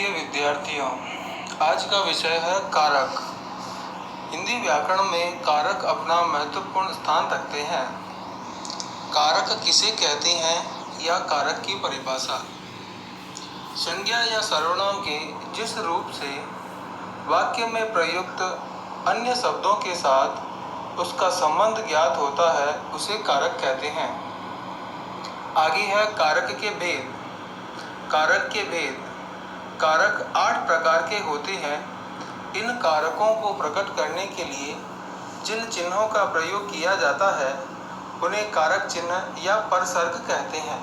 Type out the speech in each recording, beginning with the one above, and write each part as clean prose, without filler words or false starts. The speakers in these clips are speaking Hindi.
प्रिय विद्यार्थियों, आज का विषय है कारक। हिंदी व्याकरण में कारक अपना महत्वपूर्ण स्थान रखते हैं। कारक किसे कहते हैं या कारक की परिभाषा। संज्ञा या सर्वनाम के जिस रूप से वाक्य में प्रयुक्त अन्य शब्दों के साथ उसका संबंध ज्ञात होता है उसे कारक कहते हैं। आगे है कारक के भेद। कारक के भेद। कारक 8 प्रकार के होते हैं। इन कारकों को प्रकट करने के लिए जिन चिन्हों का प्रयोग किया जाता है उन्हें कारक चिन्ह या परसर्ग कहते हैं।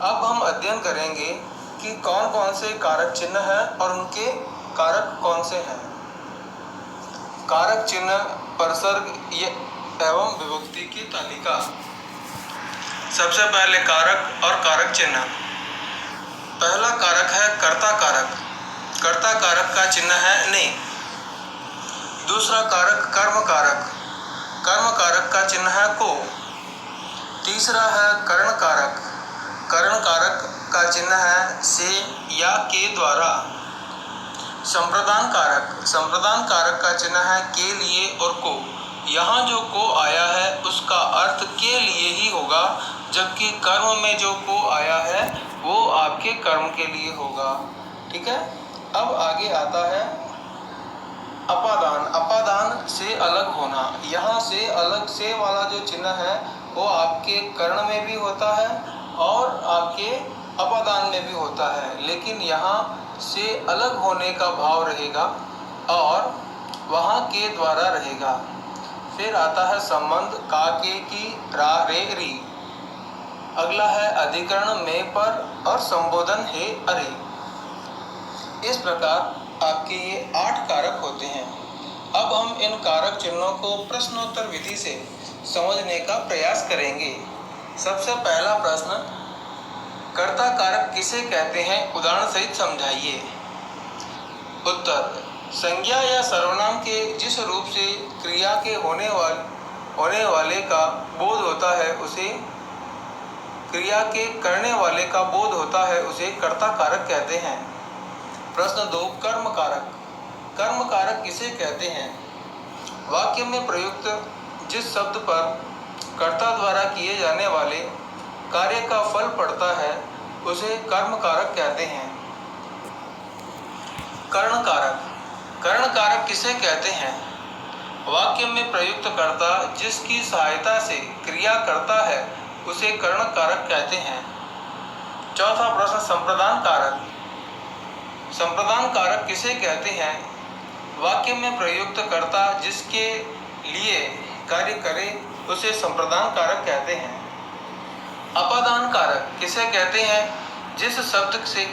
अब हम अध्ययन करेंगे कि कौन कौन से कारक चिन्ह हैं और उनके कारक कौन से हैं। कारक चिन्ह, परसर्ग एवं विभक्ति की तालिका। सबसे पहले कारक और कारक चिन्ह। पहला कारक है कर्ता कारक। कर्ता कारक का चिन्ह है ने। दूसरा कारक कर्म कारक। कर्म कारक का चिन्ह है को। तीसरा है कर्ण कारक। कर्ण कारक का चिन्ह है से या के द्वारा। संप्रदान कारक। संप्रदान कारक का चिन्ह है के लिए और को। यहाँ जो को आया है उसका अर्थ के लिए ही होगा, जबकि कर्म में जो को आया है वो आपके कर्म के लिए होगा। ठीक है। अब आगे आता है अपादान। अपादान से अलग होना। यहाँ से अलग से वाला जो चिन्ह है वो आपके कर्ण में भी होता है और आपके अपादान में भी होता है, लेकिन यहाँ से अलग होने का भाव रहेगा और वहाँ के द्वारा रहेगा। फिर आता है संबंध का, के, की, रा, रे, री। अगला है अधिकरण में, पर और संबोधन हे, अरे। इस प्रकार आपके ये 8 कारक होते हैं। अब हम इन कारक चिन्हों को प्रश्नोत्तर विधि से समझने का प्रयास करेंगे। सबसे पहला प्रश्न, कर्ता कारक किसे कहते हैं, उदाहरण सहित समझाइए। उत्तर, संज्ञा या सर्वनाम के जिस रूप से क्रिया के होने वाले का बोध होता है उसे, क्रिया के करने वाले का बोध होता है उसे कर्ता कारक कहते हैं। प्रश्न 2, कर्म कारक। कर्म कारक किसे कहते हैं, वाक्य में प्रयुक्त जिस शब्द पर कर्ता द्वारा किए जाने वाले कार्य का फल पड़ता है उसे कर्म कारक कहते हैं। कर्ण कारक। कर्ण कारक किसे कहते हैं, वाक्य में प्रयुक्त कर्ता जिसकी सहायता से क्रिया करता है उसे कर्ण कारक कहते हैं। चौथा प्रश्न, संप्रदान कारक। संप्रदान कारक किसे कहते हैं, वाक्य में प्रयुक्त कर्ता जिसके लिए कार्य करे उसे संप्रदान कारक कहते हैं। अपादान कारक किसे कहते हैं, जिस शब्द से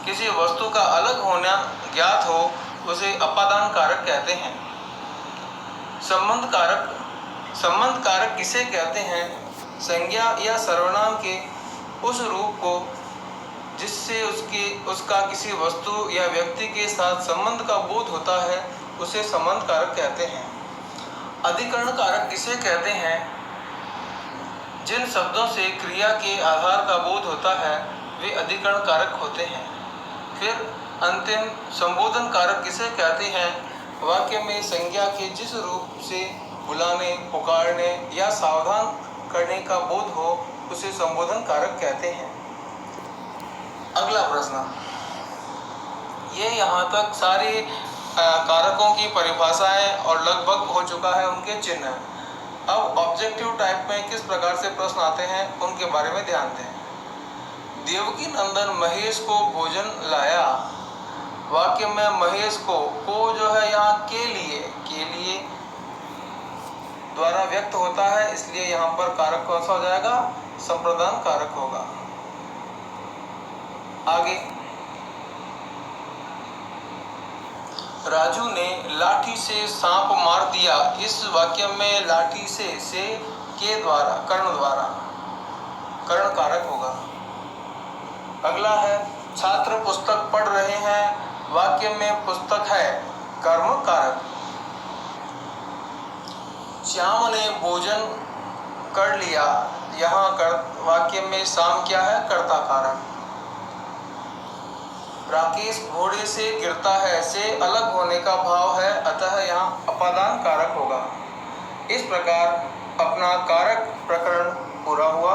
किसी वस्तु का अलग होना ज्ञात हो उसे अपादान कारक कहते हैं। संबंध कारक। संबंध कारक किसे कहते हैं, संज्ञा या सर्वनाम के उस रूप को जिससे उसका किसी वस्तु या व्यक्ति के साथ संबंध का बोध होता है उसे संबंध कारक कहते हैं। अधिकरण कारक किसे कहते हैं, जिन शब्दों से क्रिया के आधार का बोध होता है वे अधिकरण कारक होते हैं। फिर अंतिम, संबोधन कारक किसे कहते हैं, वाक्य में संज्ञा के जिस रूप से बुलाने, पुकारने या सावधान करने का बोध हो उसे संबोधन कारक कहते हैं। अगला प्रश्न, ये यहाँ तक सारे कारकों की परिभाषाएं और लगभग हो चुका है उनके चिन्ह। अब ऑब्जेक्टिव टाइप में किस प्रकार से प्रश्न आते हैं उनके बारे में ध्यान दें। देवकी नंदन महेश को भोजन लाया। वाक्य में महेश को जो है यहाँ के लिए द्वारा व्यक्त होता है, इसलिए यहाँ पर कारक कौन सा हो जाएगा, संप्रदान कारक होगा। आगे, राजू ने लाठी से सांप मार दिया। इस वाक्य में लाठी से के द्वारा, कर्ण कारक होगा। अगला है, छात्र पुस्तक पढ़ रहे हैं। वाक्य में पुस्तक है, कर्म कारक। श्याम ने भोजन कर लिया। यहाँ वाक्य में शाम क्या है, कर्ता कारक। राकेश घोड़े से गिरता है से अलग होने का भाव है, अतः यहाँ अपादान कारक होगा। इस प्रकार अपना कारक प्रकरण पूरा हुआ।